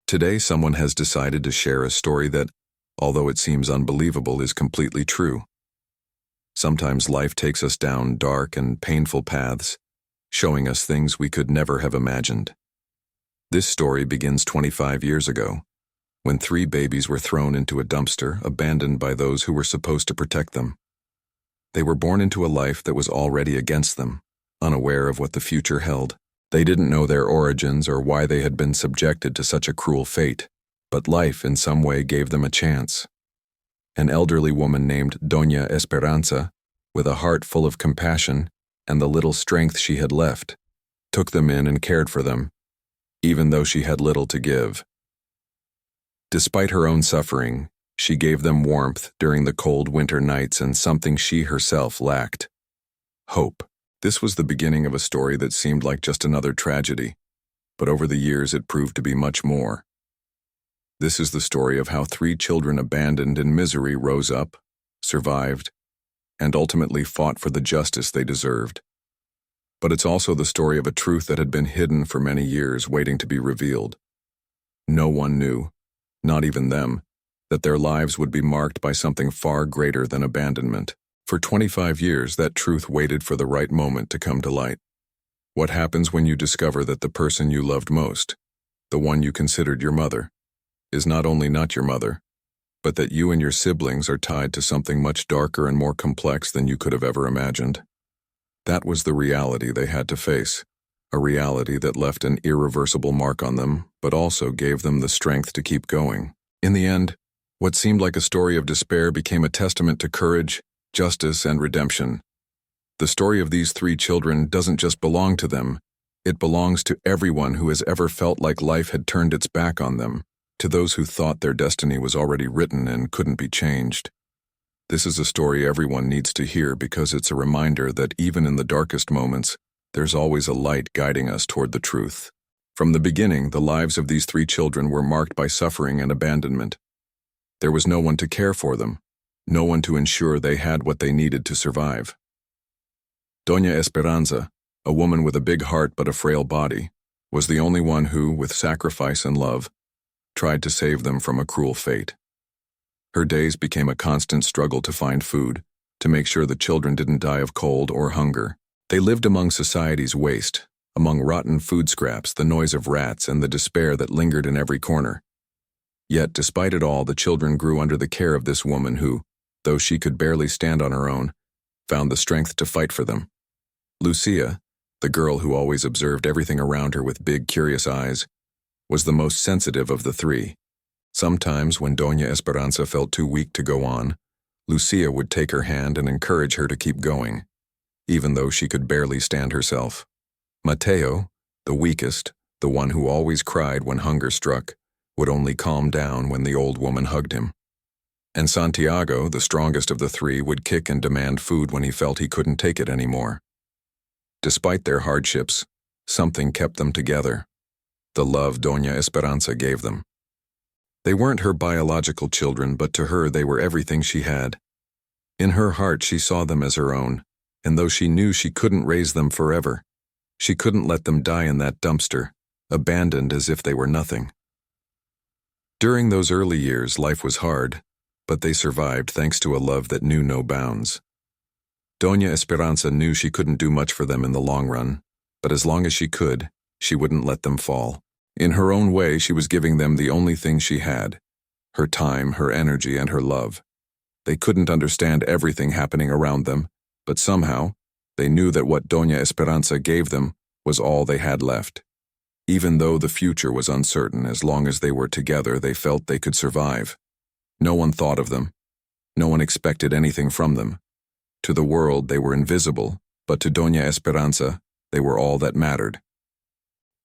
Today, someone has decided to share a story that, although it seems unbelievable, is completely true. Sometimes life takes us down dark and painful paths, showing us things we could never have imagined. This story begins 25 years ago, when 3 babies were thrown into a dumpster, abandoned by those who were supposed to protect them. They were born into a life that was already against them, unaware of what the future held. They didn't know their origins or why they had been subjected to such a cruel fate, but life in some way gave them a chance. An elderly woman named Doña Esperanza, with a heart full of compassion and the little strength she had left, took them in and cared for them, even though she had little to give. Despite her own suffering, she gave them warmth during the cold winter nights and something she herself lacked: hope. This was the beginning of a story that seemed like just another tragedy, but over the years it proved to be much more. This is the story of how 3 children abandoned in misery rose up, survived, and ultimately fought for the justice they deserved. But it's also the story of a truth that had been hidden for many years, waiting to be revealed. No one knew, not even them, that their lives would be marked by something far greater than abandonment. For 25 years, that truth waited for the right moment to come to light. What happens when you discover that the person you loved most, the one you considered your mother, is not only not your mother, but that you and your siblings are tied to something much darker and more complex than you could have ever imagined? That was the reality they had to face, a reality that left an irreversible mark on them, but also gave them the strength to keep going. In the end, what seemed like a story of despair became a testament to courage, justice, and redemption. The story of these 3 children doesn't just belong to them, it belongs to everyone who has ever felt like life had turned its back on them, to those who thought their destiny was already written and couldn't be changed. This is a story everyone needs to hear because it's a reminder that even in the darkest moments, there's always a light guiding us toward the truth. From the beginning, the lives of these 3 children were marked by suffering and abandonment. There was no one to care for them, no one to ensure they had what they needed to survive. Doña Esperanza, a woman with a big heart but a frail body, was the only one who, with sacrifice and love, tried to save them from a cruel fate. Her days became a constant struggle to find food, to make sure the children didn't die of cold or hunger. They lived among society's waste, among rotten food scraps, the noise of rats, and the despair that lingered in every corner. Yet, despite it all, the children grew under the care of this woman who, though she could barely stand on her own, found the strength to fight for them. Lucia, the girl who always observed everything around her with big, curious eyes, was the most sensitive of the 3. Sometimes, when Doña Esperanza felt too weak to go on, Lucia would take her hand and encourage her to keep going, even though she could barely stand herself. Mateo, the weakest, the one who always cried when hunger struck, would only calm down when the old woman hugged him. And Santiago, the strongest of the 3, would kick and demand food when he felt he couldn't take it anymore. Despite their hardships, something kept them together: the love Doña Esperanza gave them. They weren't her biological children, but to her they were everything she had. In her heart she saw them as her own, and though she knew she couldn't raise them forever, she couldn't let them die in that dumpster, abandoned as if they were nothing. During those early years, life was hard, but they survived thanks to a love that knew no bounds. Doña Esperanza knew she couldn't do much for them in the long run, but as long as she could, she wouldn't let them fall. In her own way, she was giving them the only thing she had: her time, her energy, and her love. They couldn't understand everything happening around them, but somehow, they knew that what Doña Esperanza gave them was all they had left. Even though the future was uncertain, as long as they were together, they felt they could survive. No one thought of them. No one expected anything from them. To the world, they were invisible, but to Doña Esperanza, they were all that mattered.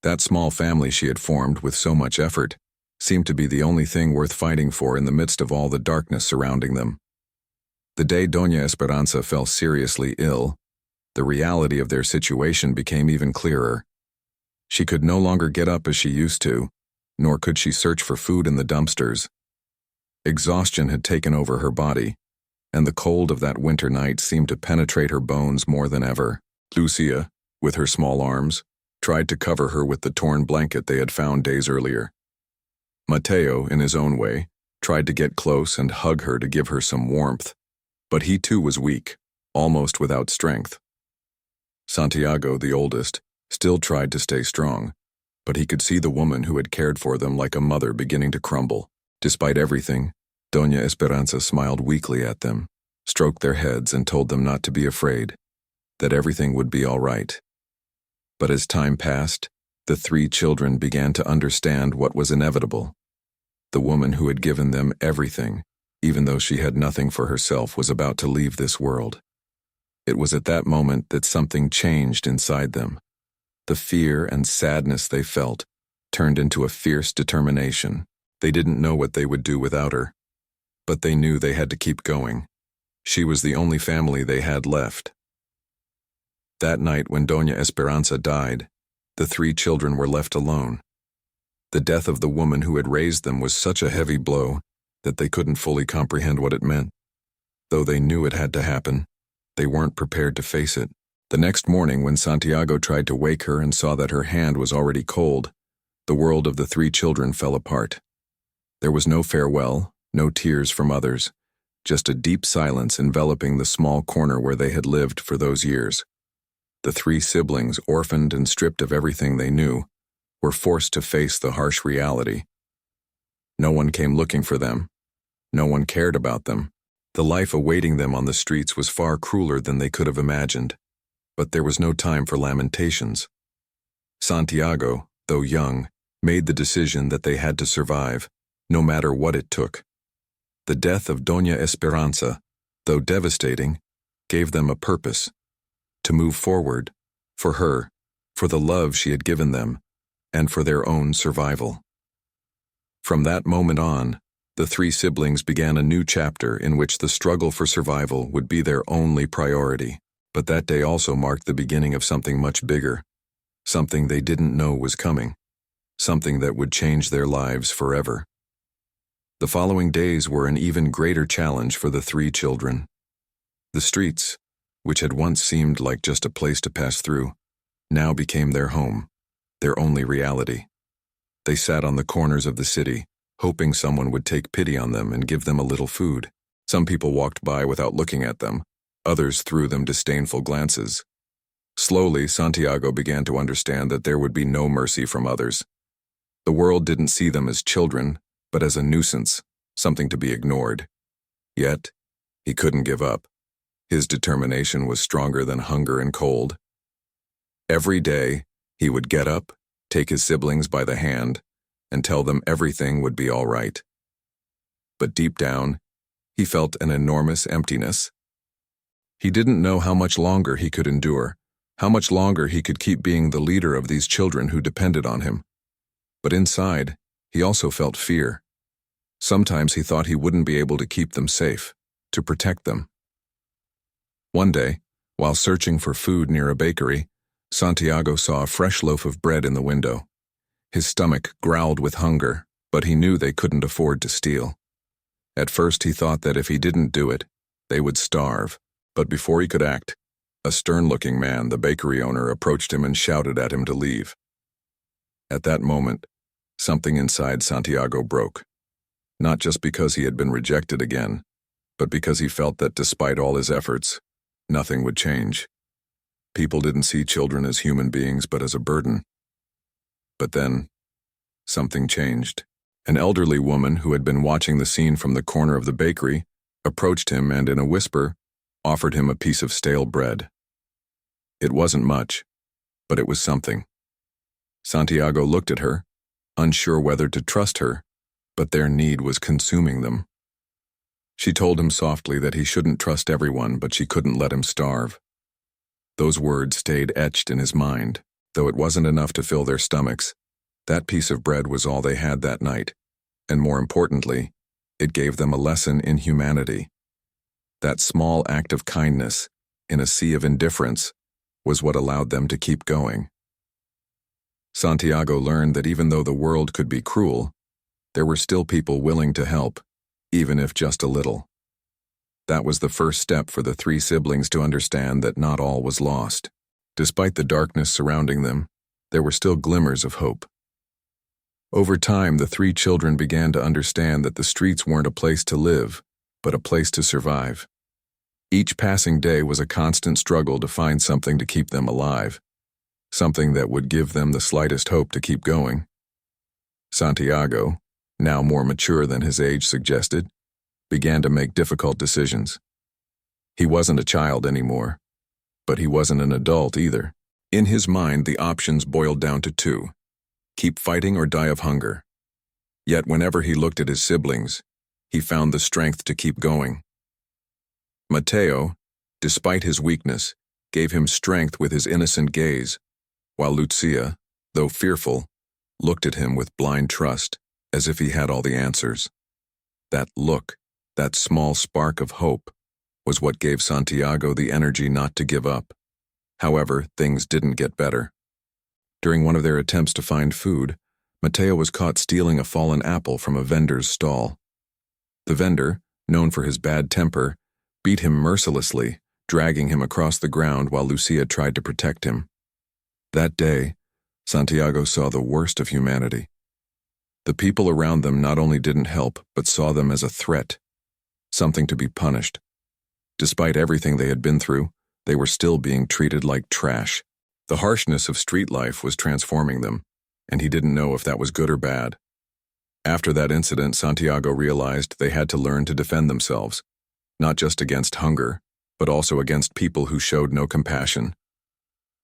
That small family she had formed with so much effort seemed to be the only thing worth fighting for in the midst of all the darkness surrounding them. The day Doña Esperanza fell seriously ill, the reality of their situation became even clearer. She could no longer get up as she used to, nor could she search for food in the dumpsters. Exhaustion had taken over her body, and the cold of that winter night seemed to penetrate her bones more than ever. Lucia, with her small arms, tried to cover her with the torn blanket they had found days earlier. Mateo, in his own way, tried to get close and hug her to give her some warmth, but he too was weak, almost without strength. Santiago, the oldest, still tried to stay strong, but he could see the woman who had cared for them like a mother beginning to crumble. Despite everything, Doña Esperanza smiled weakly at them, stroked their heads and told them not to be afraid, that everything would be all right. But as time passed, the three children began to understand what was inevitable. The woman who had given them everything, even though she had nothing for herself, was about to leave this world. It was at that moment that something changed inside them. The fear and sadness they felt turned into a fierce determination. They didn't know what they would do without her, but they knew they had to keep going. She was the only family they had left. That night when Doña Esperanza died, the three children were left alone. The death of the woman who had raised them was such a heavy blow that they couldn't fully comprehend what it meant. Though they knew it had to happen, they weren't prepared to face it. The next morning, when Santiago tried to wake her and saw that her hand was already cold, the world of the three children fell apart. There was no farewell, no tears from others, just a deep silence enveloping the small corner where they had lived for those years. The three siblings, orphaned and stripped of everything they knew, were forced to face the harsh reality. No one came looking for them. No one cared about them. The life awaiting them on the streets was far crueler than they could have imagined. But there was no time for lamentations. Santiago, though young, made the decision that they had to survive, no matter what it took. The death of Doña Esperanza, though devastating, gave them a purpose: to move forward, for her, for the love she had given them, and for their own survival. From that moment on, the three siblings began a new chapter in which the struggle for survival would be their only priority. But that day also marked the beginning of something much bigger, something they didn't know was coming, something that would change their lives forever. The following days were an even greater challenge for the three children. The streets, which had once seemed like just a place to pass through, now became their home, their only reality. They sat on the corners of the city, hoping someone would take pity on them and give them a little food. Some people walked by without looking at them. Others threw them disdainful glances. Slowly, Santiago began to understand that there would be no mercy from others. The world didn't see them as children, but as a nuisance, something to be ignored. Yet, he couldn't give up. His determination was stronger than hunger and cold. Every day, he would get up, take his siblings by the hand, and tell them everything would be all right. But deep down, he felt an enormous emptiness. He didn't know how much longer he could endure, how much longer he could keep being the leader of these children who depended on him. But inside, he also felt fear. Sometimes he thought he wouldn't be able to keep them safe, to protect them. One day, while searching for food near a bakery, Santiago saw a fresh loaf of bread in the window. His stomach growled with hunger, but he knew they couldn't afford to steal. At first he thought that if he didn't do it, they would starve. But before he could act, a stern-looking man, the bakery owner, approached him and shouted at him to leave. At that moment, something inside Santiago broke. Not just because he had been rejected again, but because he felt that despite all his efforts, nothing would change. People didn't see children as human beings but as a burden. But then, something changed. An elderly woman who had been watching the scene from the corner of the bakery approached him and, in a whisper, offered him a piece of stale bread. It wasn't much, but it was something. Santiago looked at her, unsure whether to trust her, but their need was consuming them. She told him softly that he shouldn't trust everyone, but she couldn't let him starve. Those words stayed etched in his mind. Though it wasn't enough to fill their stomachs, that piece of bread was all they had that night, and more importantly, it gave them a lesson in humanity. That small act of kindness, in a sea of indifference, was what allowed them to keep going. Santiago learned that even though the world could be cruel, there were still people willing to help, even if just a little. That was the first step for the three siblings to understand that not all was lost. Despite the darkness surrounding them, there were still glimmers of hope. Over time, the three children began to understand that the streets weren't a place to live, but a place to survive. Each passing day was a constant struggle to find something to keep them alive, something that would give them the slightest hope to keep going. Santiago, now more mature than his age suggested, began to make difficult decisions. He wasn't a child anymore, but he wasn't an adult either. In his mind, the options boiled down to two: keep fighting or die of hunger. Yet whenever he looked at his siblings, he found the strength to keep going. Mateo, despite his weakness, gave him strength with his innocent gaze, while Lucia, though fearful, looked at him with blind trust, as if he had all the answers. That look, that small spark of hope, was what gave Santiago the energy not to give up. However, things didn't get better. During one of their attempts to find food, Mateo was caught stealing a fallen apple from a vendor's stall. The vendor, known for his bad temper, beat him mercilessly, dragging him across the ground while Lucia tried to protect him. That day, Santiago saw the worst of humanity. The people around them not only didn't help, but saw them as a threat, something to be punished. Despite everything they had been through, they were still being treated like trash. The harshness of street life was transforming them, and he didn't know if that was good or bad. After that incident, Santiago realized they had to learn to defend themselves, not just against hunger, but also against people who showed no compassion.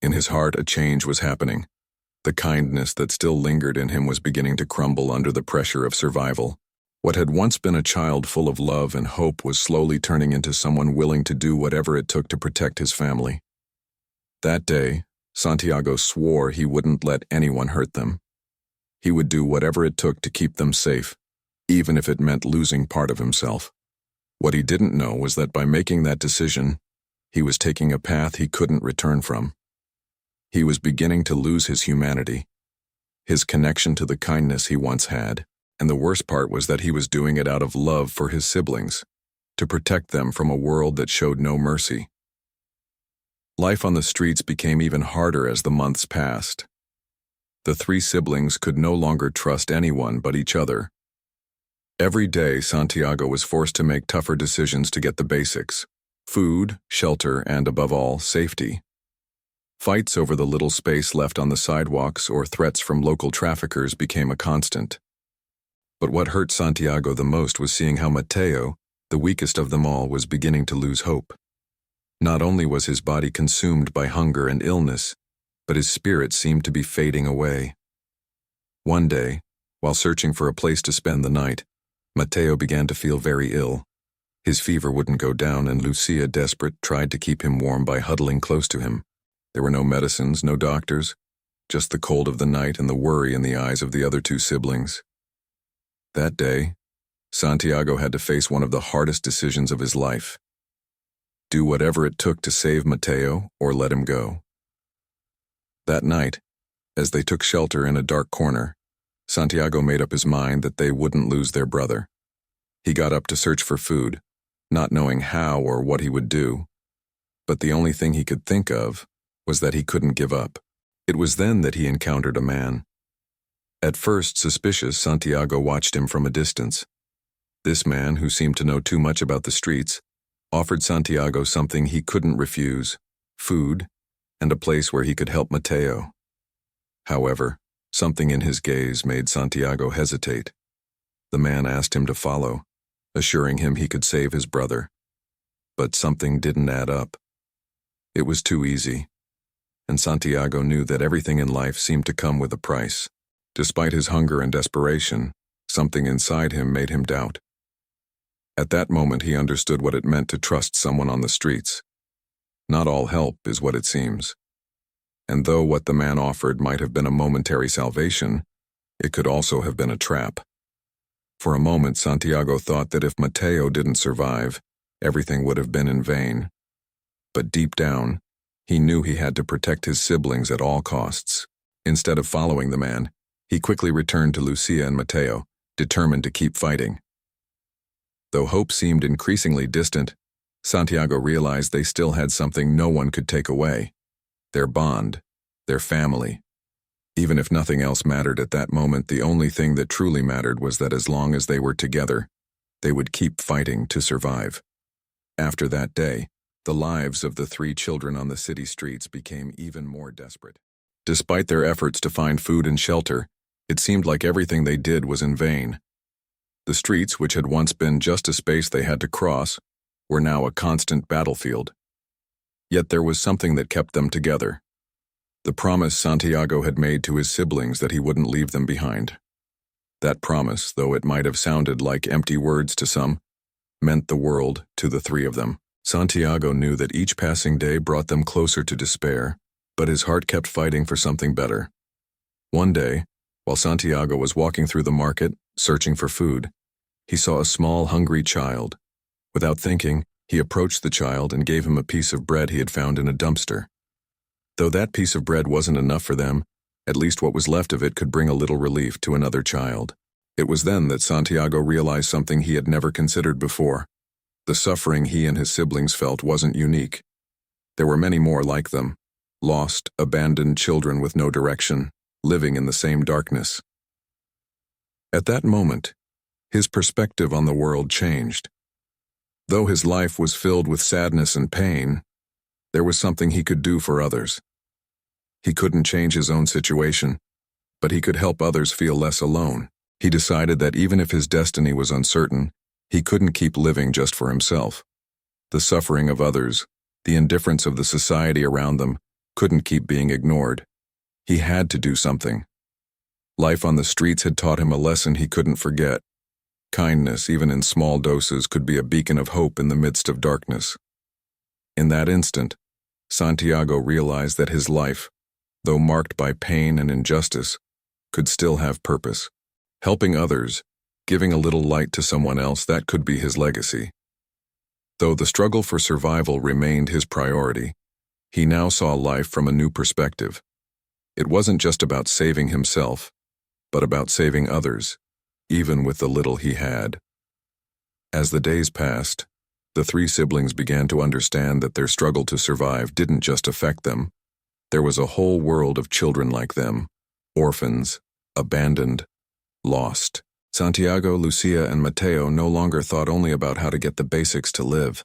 In his heart, a change was happening. The kindness that still lingered in him was beginning to crumble under the pressure of survival. What had once been a child full of love and hope was slowly turning into someone willing to do whatever it took to protect his family. That day, Santiago swore he wouldn't let anyone hurt them. He would do whatever it took to keep them safe, even if it meant losing part of himself. What he didn't know was that by making that decision, he was taking a path he couldn't return from. He was beginning to lose his humanity, his connection to the kindness he once had, and the worst part was that he was doing it out of love for his siblings, to protect them from a world that showed no mercy. Life on the streets became even harder as the months passed. The three siblings could no longer trust anyone but each other. Every day, Santiago was forced to make tougher decisions to get the basics: food, shelter, and above all, safety. Fights over the little space left on the sidewalks or threats from local traffickers became a constant. But what hurt Santiago the most was seeing how Mateo, the weakest of them all, was beginning to lose hope. Not only was his body consumed by hunger and illness, but his spirit seemed to be fading away. One day, while searching for a place to spend the night, Mateo began to feel very ill. His fever wouldn't go down, and Lucia, desperate, tried to keep him warm by huddling close to him. There were no medicines, no doctors, just the cold of the night and the worry in the eyes of the other two siblings. That day, Santiago had to face one of the hardest decisions of his life: do whatever it took to save Mateo or let him go. That night, as they took shelter in a dark corner, Santiago made up his mind that they wouldn't lose their brother. He got up to search for food, not knowing how or what he would do, but the only thing he could think of was that he couldn't give up. It was then that he encountered a man. At first suspicious, Santiago watched him from a distance. This man, who seemed to know too much about the streets, offered Santiago something he couldn't refuse: food and a place where he could help Mateo. However, something in his gaze made Santiago hesitate. The man asked him to follow, assuring him he could save his brother. But something didn't add up. It was too easy, and Santiago knew that everything in life seemed to come with a price. Despite his hunger and desperation, something inside him made him doubt. At that moment, he understood what it meant to trust someone on the streets. Not all help is what it seems. And though what the man offered might have been a momentary salvation, it could also have been a trap. For a moment, Santiago thought that if Mateo didn't survive, everything would have been in vain. But deep down, he knew he had to protect his siblings at all costs. Instead of following the man, he quickly returned to Lucia and Mateo, determined to keep fighting. Though hope seemed increasingly distant, Santiago realized they still had something no one could take away: their bond, their family. Even if nothing else mattered at that moment, the only thing that truly mattered was that as long as they were together, they would keep fighting to survive. After that day, the lives of the 3 children on the city streets became even more desperate. Despite their efforts to find food and shelter, it seemed like everything they did was in vain. The streets, which had once been just a space they had to cross, were now a constant battlefield. Yet there was something that kept them together. The promise Santiago had made to his siblings that he wouldn't leave them behind. That promise, though it might have sounded like empty words to some, meant the world to the 3 of them. Santiago knew that each passing day brought them closer to despair, but his heart kept fighting for something better. One day, while Santiago was walking through the market, searching for food, he saw a small, hungry child. Without thinking, he approached the child and gave him a piece of bread he had found in a dumpster. Though that piece of bread wasn't enough for them, at least what was left of it could bring a little relief to another child. It was then that Santiago realized something he had never considered before. The suffering he and his siblings felt wasn't unique. There were many more like them, lost, abandoned children with no direction, living in the same darkness. At that moment, his perspective on the world changed. Though his life was filled with sadness and pain, there was something he could do for others. He couldn't change his own situation, but he could help others feel less alone. He decided that even if his destiny was uncertain, he couldn't keep living just for himself. The suffering of others, the indifference of the society around them, couldn't keep being ignored. He had to do something. Life on the streets had taught him a lesson he couldn't forget. Kindness, even in small doses, could be a beacon of hope in the midst of darkness. In that instant, Santiago realized that his life, though marked by pain and injustice, could still have purpose. Helping others, giving a little light to someone else, that could be his legacy. Though the struggle for survival remained his priority, he now saw life from a new perspective. It wasn't just about saving himself, but about saving others, even with the little he had. As the days passed, the 3 siblings began to understand that their struggle to survive didn't just affect them. There was a whole world of children like them, orphans, abandoned, lost. Santiago, Lucia, and Mateo no longer thought only about how to get the basics to live.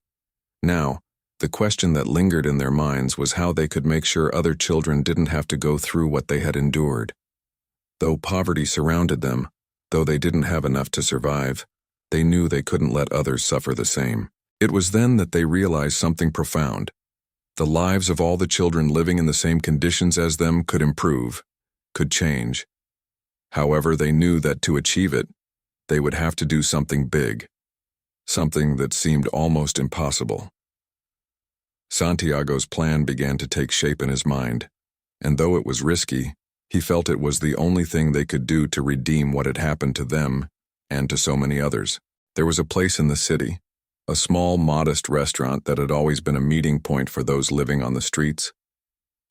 Now, the question that lingered in their minds was how they could make sure other children didn't have to go through what they had endured. Though poverty surrounded them, though they didn't have enough to survive, they knew they couldn't let others suffer the same. It was then that they realized something profound. The lives of all the children living in the same conditions as them could improve, could change. However, they knew that to achieve it, they would have to do something big, something that seemed almost impossible. Santiago's plan began to take shape in his mind, and though it was risky, he felt it was the only thing they could do to redeem what had happened to them and to so many others. There was a place in the city, a small, modest restaurant that had always been a meeting point for those living on the streets.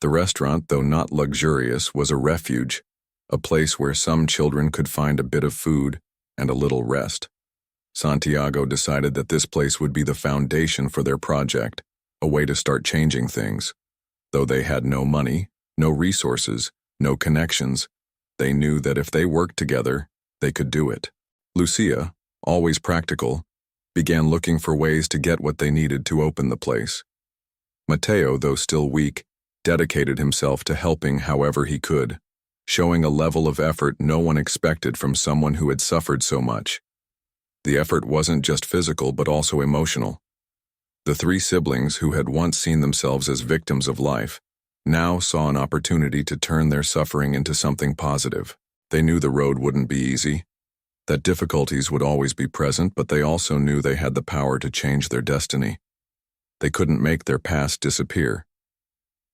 The restaurant, though not luxurious, was a refuge, a place where some children could find a bit of food and a little rest. Santiago decided that this place would be the foundation for their project, a way to start changing things. Though they had no money, no resources, no connections, they knew that if they worked together, they could do it. Lucia, always practical, began looking for ways to get what they needed to open the place. Mateo, though still weak, dedicated himself to helping however he could, showing a level of effort no one expected from someone who had suffered so much. The effort wasn't just physical but also emotional. The 3 siblings, who had once seen themselves as victims of life, now saw an opportunity to turn their suffering into something positive. They knew the road wouldn't be easy, that difficulties would always be present, but they also knew they had the power to change their destiny. They couldn't make their past disappear,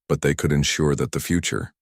but they could ensure that the future